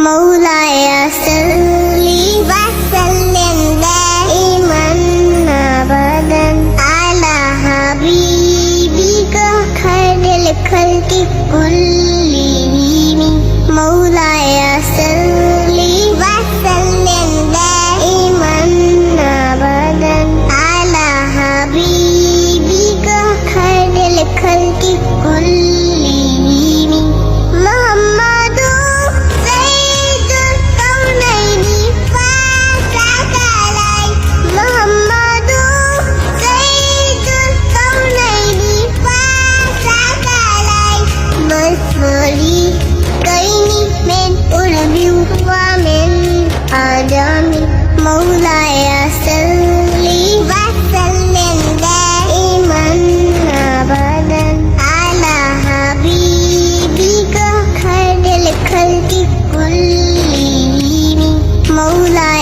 مولاي صل وسلم دائما ابدا على حبيبك خير الخلق كلهم مولاي صل وسلم دائما ابدا على حبيبك خير الخلق كلهم محمد سيد الكونين فثقلين محمد سيد الكونين فثقلين والفريقين من عرب ومن عجم مولاي صل وسلم دائما ابدا على حبيبك خير الخلق كلهم مولاي